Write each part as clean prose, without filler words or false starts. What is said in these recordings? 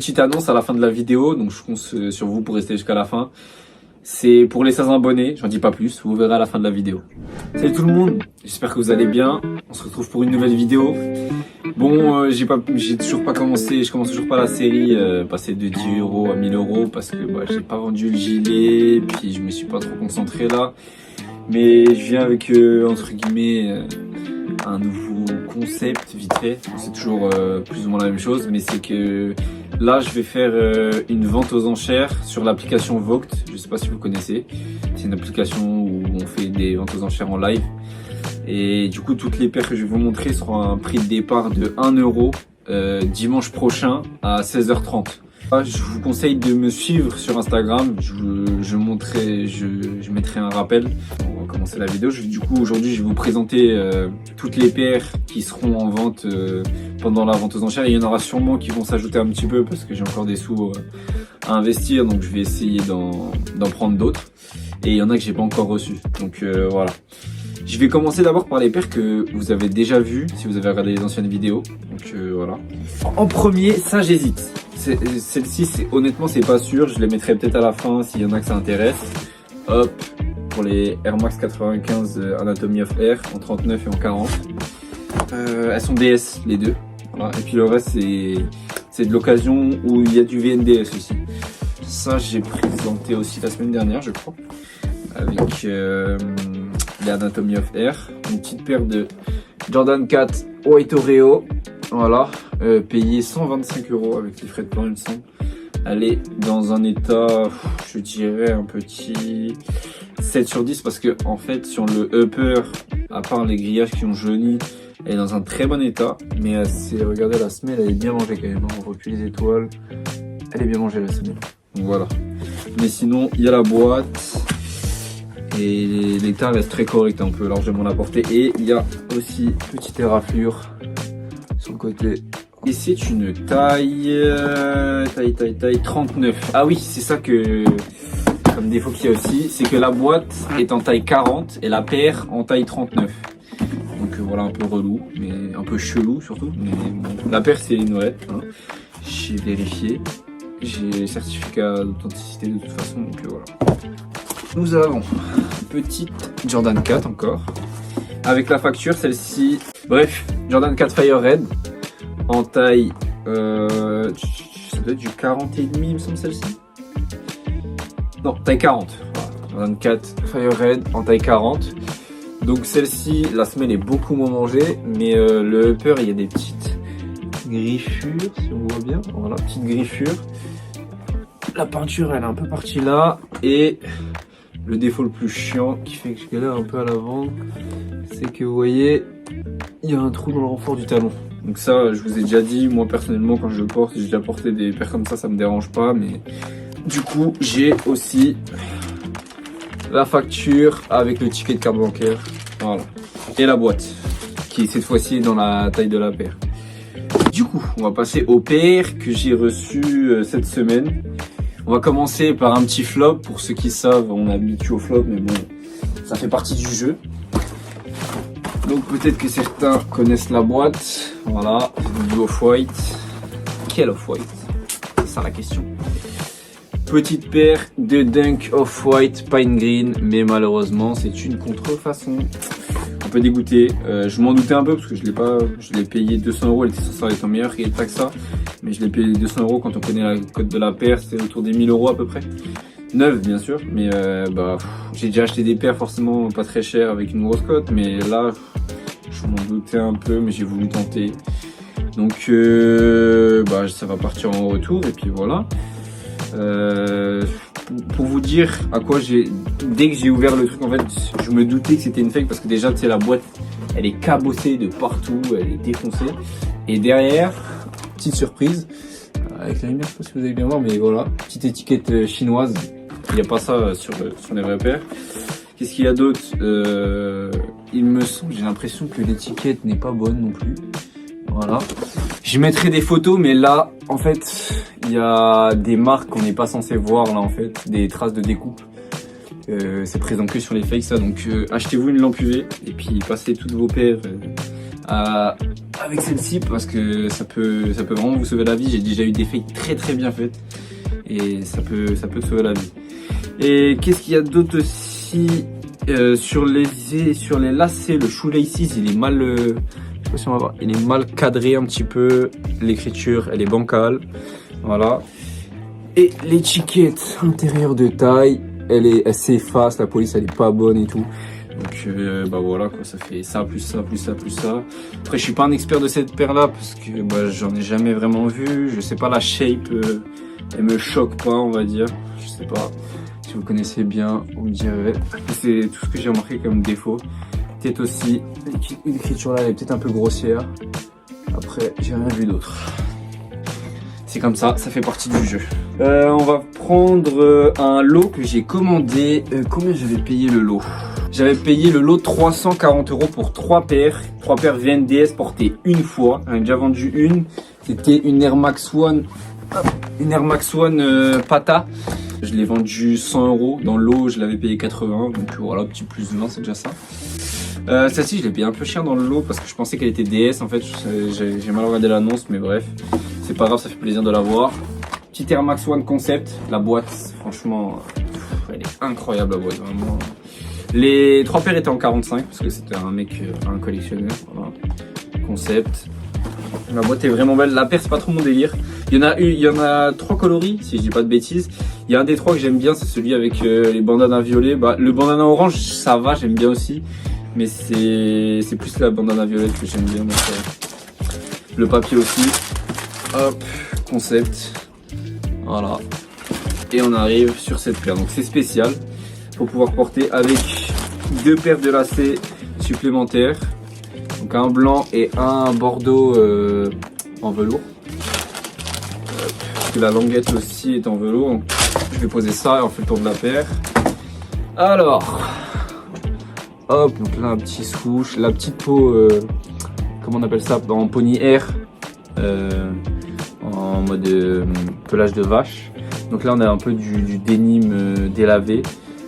petite annonce à la fin de la vidéo, donc je compte sur vous pour rester jusqu'à la fin. C'est pour les 16 abonnés, j'en dis pas plus, vous verrez à la fin de la vidéo. Salut tout le monde, j'espère que vous allez bien. On se retrouve pour une nouvelle vidéo. Bon, j'ai toujours pas commencé, je commence toujours pas la série, passer de 10 € à 1000 € parce que j'ai pas vendu le gilet, puis je me suis pas trop concentré là. Mais je viens avec, entre guillemets, un nouveau concept vite fait. C'est toujours plus ou moins la même chose, mais c'est que là je vais faire une vente aux enchères sur l'application Vogt. Je sais pas si vous connaissez, c'est une application où on fait des ventes aux enchères en live. Et du coup toutes les paires que je vais vous montrer seront à un prix de départ de 1 € dimanche prochain à 16h30. Je vous conseille de me suivre sur Instagram, je mettrai un rappel. On va commencer la vidéo. Du coup aujourd'hui je vais vous présenter toutes les paires qui seront en vente pendant la vente aux enchères. Il y en aura sûrement qui vont s'ajouter un petit peu parce que j'ai encore des sous à investir, donc je vais essayer d'en prendre d'autres. Et il y en a que j'ai pas encore reçu, donc voilà. Je vais commencer d'abord par les paires que vous avez déjà vues si vous avez regardé les anciennes vidéos. Donc voilà. En premier, ça j'hésite. Celle-ci, honnêtement, c'est pas sûr. Je les mettrai peut-être à la fin s'il y en a que ça intéresse. Hop, pour les Air Max 95 Anatomy of Air en 39 et en 40. Elles sont DS les deux. Voilà. Et puis le reste, c'est de l'occasion où il y a du VNDS aussi. Ça, j'ai présenté aussi la semaine dernière, je crois, avec les Anatomy of Air. Une petite paire de Jordan 4 White Oreo. Voilà, payé 125 € avec les frais de port, il me semble. Elle est dans un état, je dirais un petit 7 sur 10 parce que en fait sur le upper, à part les grillages qui ont jauni, elle est dans un très bon état. Mais regardez, la semelle elle est bien mangée quand même. On voit plus les étoiles, elle est bien mangée la semelle. Donc voilà. Mais sinon il y a la boîte et l'état reste très correct, on peut largement la porter. Et il y a aussi petite éraflure sur le côté. Et c'est une taille 39. Ah oui, c'est ça que comme défaut qu'il y a aussi, c'est que la boîte est en taille 40 et la paire en taille 39. Donc voilà, un peu relou, mais un peu chelou surtout. Mais bon, la paire c'est une vraie, hein. J'ai vérifié, j'ai certificat d'authenticité de toute façon, donc voilà. Nous avons petite Jordan 4 encore, avec la facture, celle-ci. Bref, Jordan 4 Fire Red en taille, ça doit être du 40 et demi, il me semble, celle-ci. Non, taille 40. Voilà. Jordan 4 Fire Red en taille 40. Donc celle-ci, la semelle est beaucoup moins mangée, mais le upper, il y a des petites griffures, si on voit bien. Voilà, petites griffures. La peinture, elle est un peu partie là, et le défaut le plus chiant qui fait que je galère un peu à l'avant, c'est que vous voyez, il y a un trou dans le renfort du talon. Donc ça, je vous ai déjà dit, moi personnellement quand je le porte, j'ai déjà porté des paires comme ça me dérange pas. Mais du coup, j'ai aussi la facture avec le ticket de carte bancaire. Voilà. Et la boîte, qui cette fois-ci est dans la taille de la paire. Du coup, on va passer aux paires que j'ai reçues cette semaine. On va commencer par un petit flop. Pour ceux qui savent, on est habitué au flop, mais bon, ça fait partie du jeu. Donc peut-être que certains connaissent la boîte. Voilà, du Off-White. Quel Off-White? C'est ça la question. Petite paire de Dunk Off-White Pine Green, mais malheureusement c'est une contrefaçon. Un peu dégoûté. Je m'en doutais un peu parce que je l'ai payé 200 €. Elle était censée être en meilleur état que ça, mais je l'ai payé 200 € quand on connaît la cote de la paire, c'est autour des 1000 € à peu près. Neuve bien sûr, mais j'ai déjà acheté des paires forcément pas très chères avec une grosse cote, mais là je m'en doutais un peu, mais j'ai voulu tenter. Donc ça va partir en retour et puis voilà. Pour vous dire à quoi dès que j'ai ouvert le truc, en fait je me doutais que c'était une fake parce que déjà tu sais, la boîte elle est cabossée de partout, elle est défoncée. Et derrière, petite surprise, avec la lumière, je sais pas si vous allez bien voir, mais voilà, petite étiquette chinoise. Il n'y a pas ça sur les vraies paires. Qu'est-ce qu'il y a d'autre? Il me semble, j'ai l'impression que l'étiquette n'est pas bonne non plus. Voilà. Je mettrai des photos, mais là, en fait, il y a des marques qu'on n'est pas censé voir là, en fait, des traces de découpe. C'est présent que sur les fakes, ça. Donc, achetez-vous une lampe UV et puis passez toutes vos paires à avec celle-ci parce que ça peut vraiment vous sauver la vie. J'ai déjà eu des failles très bien faites et ça peut te sauver la vie. Et qu'est-ce qu'il y a d'autre aussi sur les lacets, le shoelaces, il est mal, je sais pas si on va voir, il est mal cadré un petit peu. L'écriture, elle est bancale, voilà. Et l'étiquette intérieure de taille, elle s'efface, la police elle est pas bonne et tout. Donc bah voilà quoi, ça fait ça plus ça plus ça plus ça. Après je suis pas un expert de cette paire là parce que bah, j'en ai jamais vraiment vu. Je sais pas, la shape elle me choque pas, on va dire. Je sais pas si vous connaissez bien, vous me direz. C'est tout ce que j'ai remarqué comme défaut. Peut-être aussi l'écriture là elle est peut-être un peu grossière. Après j'ai rien vu d'autre. C'est comme ça fait partie du jeu. On va prendre un lot que j'ai commandé. Combien j'avais payé le lot? J'avais payé le lot 340 € pour 3 paires. 3 paires VNDS portées une fois. J'en ai déjà vendu une. C'était une Air Max One. Une Air Max One Pata. Je l'ai vendu 100 €. Dans le lot, je l'avais payé 80. Donc voilà, petit plus 20, c'est déjà ça. Celle-ci, je l'ai payé un peu cher dans le lot parce que je pensais qu'elle était DS. En fait, j'ai mal regardé l'annonce, mais bref. C'est pas grave, ça fait plaisir de la voir. Petite Air Max One Concept. La boîte, franchement, elle est incroyable, la boîte, vraiment. Les 3 paires étaient en 45 parce que c'était un mec, un collectionneur. Voilà. Concept. La boîte est vraiment belle. La paire, c'est pas trop mon délire. Il y en a 3 coloris, si je dis pas de bêtises. Il y a un des 3 que j'aime bien, c'est celui avec les bandanas violets. Bah, le bandana orange, ça va, j'aime bien aussi. Mais c'est plus la bandana violette que j'aime bien. Donc, le papier aussi. Hop, concept. Voilà. Et on arrive sur cette paire. Donc c'est spécial. Pour pouvoir porter avec 2 paires de lacets supplémentaires. Donc un blanc et un bordeaux en velours. Parce que la languette aussi est en velours. Donc, je vais poser ça et on fait le tour de la paire. Alors, hop, donc là un petit swoosh. La petite peau, comment on appelle ça, en pony air. En mode pelage de vache. Donc là on a un peu du denim délavé.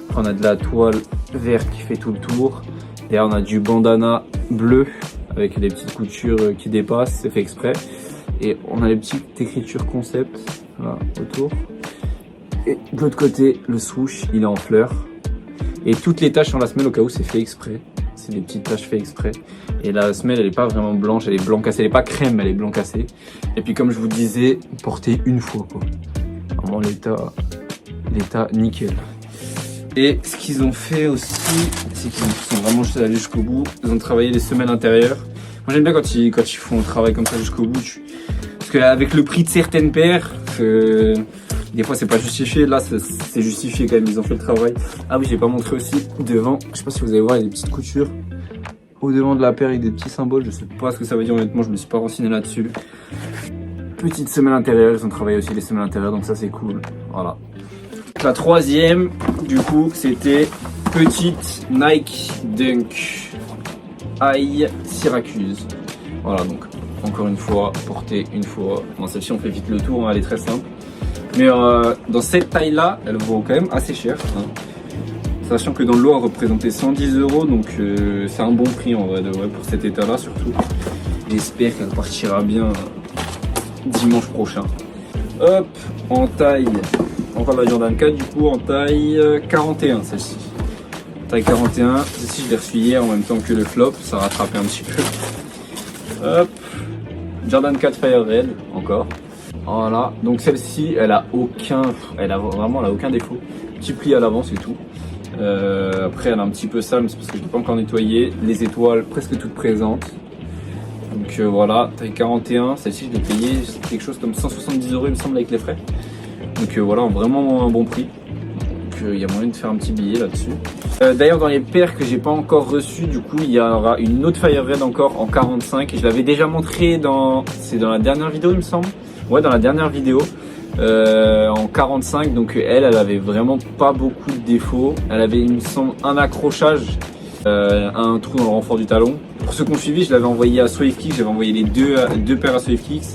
Après on a de la toile verte qui fait tout le tour. Et là on a du bandana bleu avec des petites coutures qui dépassent, c'est fait exprès. Et on a les petites écritures concept là, autour. Et de l'autre côté, le swoosh il est en fleurs. Et toutes les taches sur la semelle, au cas où, c'est fait exprès. C'est des petites taches fait exprès. Et la semelle elle est pas vraiment blanche, elle est blanc cassé, elle est pas crème, elle est blanc cassé. Et puis comme je vous disais, portée une fois quoi. Vraiment l'état nickel. Et ce qu'ils ont fait aussi, c'est qu'ils sont vraiment juste allés jusqu'au bout. Ils ont travaillé les semelles intérieures. Moi j'aime bien quand ils font un travail comme ça jusqu'au bout. Parce qu'avec le prix de certaines paires, des fois c'est pas justifié. Là c'est justifié quand même, ils ont fait le travail. Ah oui, j'ai pas montré aussi devant. Je sais pas si vous allez voir, il y a des petites coutures au devant de la paire avec des petits symboles. Je sais pas ce que ça veut dire honnêtement, je me suis pas renseigné là-dessus. Petite semelle intérieure, ils ont travaillé aussi les semelles intérieures, donc ça c'est cool. Voilà. La troisième, du coup, c'était petite Nike Dunk High Syracuse. Voilà, donc encore une fois, portée une fois. Bon, celle-ci on fait vite le tour, hein, elle est très simple. Mais dans cette taille-là, elle vaut quand même assez cher. Hein. Sachant que dans le lot, elle représentait 110 €, donc c'est un bon prix en vrai, pour cet état-là surtout. J'espère qu'elle partira bien dimanche prochain. Hop, en taille, on parle de la Jordan 4 du coup, en taille 41 celle-ci. Taille 41, celle-ci je l'ai reçue hier en même temps que le flop, ça a rattrapé un petit peu. Hop, Jordan 4 Fire Red, encore. Voilà, donc celle-ci, elle a aucun défaut. Petit pli à l'avant, c'est tout. Après, elle est un petit peu sale, mais c'est parce que je l'ai pas encore nettoyé. Les étoiles presque toutes présentes. Donc voilà, taille 41. Celle-ci, je l'ai payé quelque chose comme 170 € il me semble avec les frais. Donc voilà, vraiment un bon prix. Donc il y a moyen de faire un petit billet là-dessus. D'ailleurs, dans les paires que j'ai pas encore reçues, du coup, il y aura une autre Fire Red encore en 45. Et je l'avais déjà montré c'est dans la dernière vidéo, il me semble. Ouais, dans la dernière vidéo. En 45, donc elle avait vraiment pas beaucoup de défauts. Elle avait, il me semble, un accrochage, un trou dans le renfort du talon. Pour ceux qui ont suivi, je l'avais envoyé à SwiftKicks, j'avais envoyé les deux paires à SwiftKicks.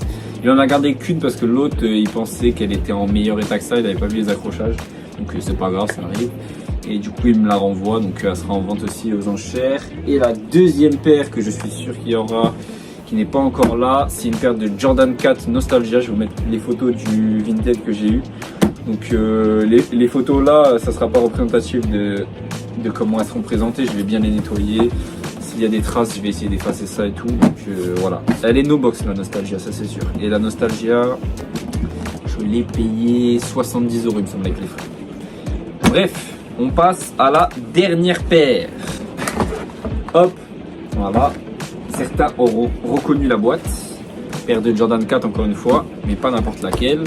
Il en a gardé qu'une parce que l'autre, il pensait qu'elle était en meilleur état que ça, il n'avait pas vu les accrochages. Donc c'est pas grave, ça arrive. Et du coup, il me la renvoie, donc elle sera en vente aussi aux enchères. Et la deuxième paire que je suis sûr qu'il y qui n'est pas encore là. C'est une paire de Jordan 4 Nostalgia. Je vais vous mettre les photos du Vinted que j'ai eu. Donc les photos là, ça sera pas représentatif de comment elles seront présentées. Je vais bien les nettoyer. S'il y a des traces, je vais essayer d'effacer ça et tout. Donc voilà. Elle est no box la Nostalgia, ça c'est sûr. Et la Nostalgia, je l'ai payé 70 €, il me semble, avec les frais. Bref, on passe à la dernière paire. Hop, voilà. Certains auront reconnu la boîte. Paire de Jordan 4 encore une fois, mais pas n'importe laquelle.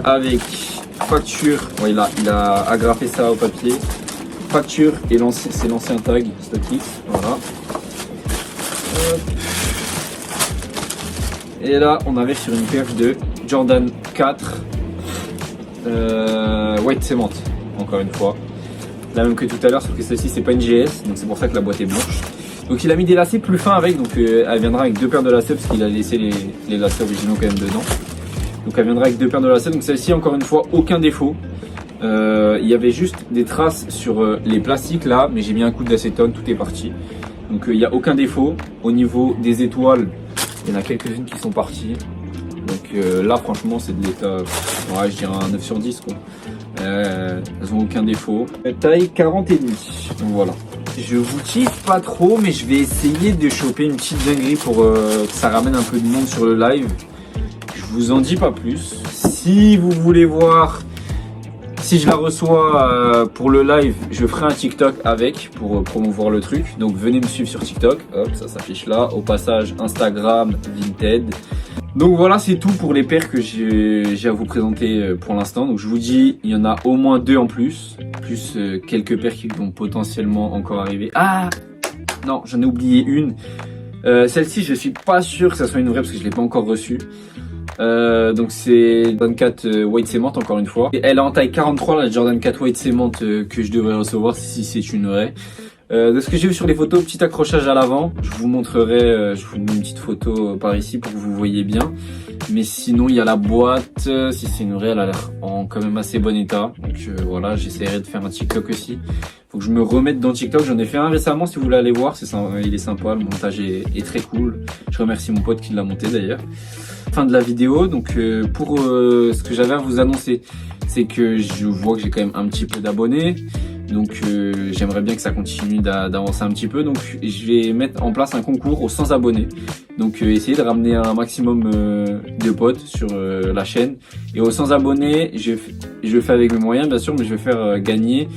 Avec facture, ouais, il a agrafé ça au papier. Facture et c'est l'ancien tag statique, voilà. Et là, on arrive sur une paire de Jordan 4 White Cement, encore une fois. La même que tout à l'heure, sauf que celle-ci c'est pas une GS, donc c'est pour ça que la boîte est blanche. Donc il a mis des lacets plus fins avec, donc elle viendra avec 2 paires de lacets parce qu'il a laissé les lacets originaux quand même dedans. Donc elle viendra avec 2 paires de lacets. Donc celle-ci, encore une fois, aucun défaut. Il y avait juste des traces sur les plastiques là, mais j'ai mis un coup d'acétone, tout est parti. Donc il n'y a aucun défaut. Au niveau des étoiles, il y en a quelques-unes qui sont parties. Donc là franchement c'est de l'état, ouais, je dirais un 9 sur 10 quoi. Elles ont aucun défaut. Taille 40,5. Donc voilà. Je vous kiffe pas trop, mais je vais essayer de choper une petite dinguerie pour que ça ramène un peu de monde sur le live. Je vous en dis pas plus. Si vous voulez voir, si je la reçois pour le live, je ferai un TikTok avec pour promouvoir le truc. Donc venez me suivre sur TikTok. Hop, ça s'affiche là. Au passage, Instagram, Vinted. Donc voilà, c'est tout pour les paires que j'ai à vous présenter pour l'instant. Donc je vous dis, il y en a au moins 2 en plus. Plus quelques paires qui vont potentiellement encore arriver. Ah non, j'en ai oublié une. Celle-ci, je suis pas sûr que ça soit une vraie parce que je l'ai pas encore reçue. Donc c'est Jordan 4 White Cement encore une fois. Et elle est en taille 43, la Jordan 4 White Cement que je devrais recevoir si c'est une vraie. De ce que j'ai vu sur les photos, petit accrochage à l'avant. Je vous montrerai, je vous mets une petite photo par ici pour que vous voyez bien. Mais sinon il y a la boîte, si c'est une vraie, elle a l'air en quand même assez bon état. Donc voilà, j'essaierai de faire un TikTok aussi. Faut que je me remette dans TikTok, j'en ai fait un récemment si vous voulez aller voir, il est sympa, le montage est très cool. Je remercie mon pote qui l'a monté d'ailleurs. Fin de la vidéo, donc pour ce que j'avais à vous annoncer, c'est que je vois que j'ai quand même un petit peu d'abonnés. Donc j'aimerais bien que ça continue d'avancer un petit peu. Donc je vais mettre en place un concours aux 100 abonnés. Donc essayer de ramener un maximum de potes sur la chaîne. Et aux 100 abonnés, je fais avec mes moyens bien sûr, mais je vais faire gagner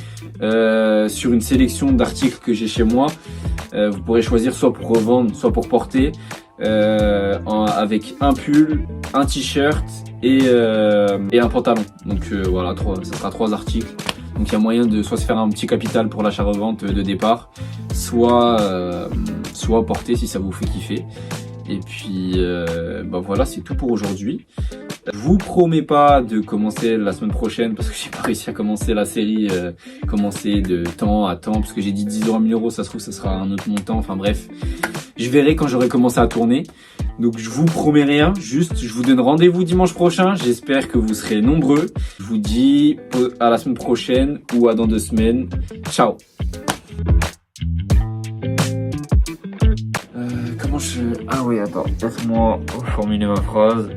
sur une sélection d'articles que j'ai chez moi. Vous pourrez choisir soit pour revendre, soit pour porter. Avec un pull, un t-shirt et un pantalon. Donc voilà, ça sera 3 articles. Donc il y a moyen de soit se faire un petit capital pour l'achat-revente de départ, soit porter si ça vous fait kiffer. Et puis bah voilà, c'est tout pour aujourd'hui. Je vous promets pas de commencer la semaine prochaine parce que j'ai pas réussi à commencer la série, commencer de temps à temps parce que j'ai dit 10 € à 1000 €, ça se trouve ça sera un autre montant, enfin bref. Je verrai quand j'aurai commencé à tourner. Donc je vous promets rien, juste je vous donne rendez-vous dimanche prochain. J'espère que vous serez nombreux. Je vous dis à la semaine prochaine ou à dans 2 semaines. Ciao. Ah oui, attends, laisse-moi formuler ma phrase.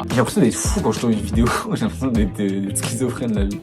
J'ai l'impression d'être fou quand je tourne une vidéo. J'ai l'impression d'être schizophrène la vie.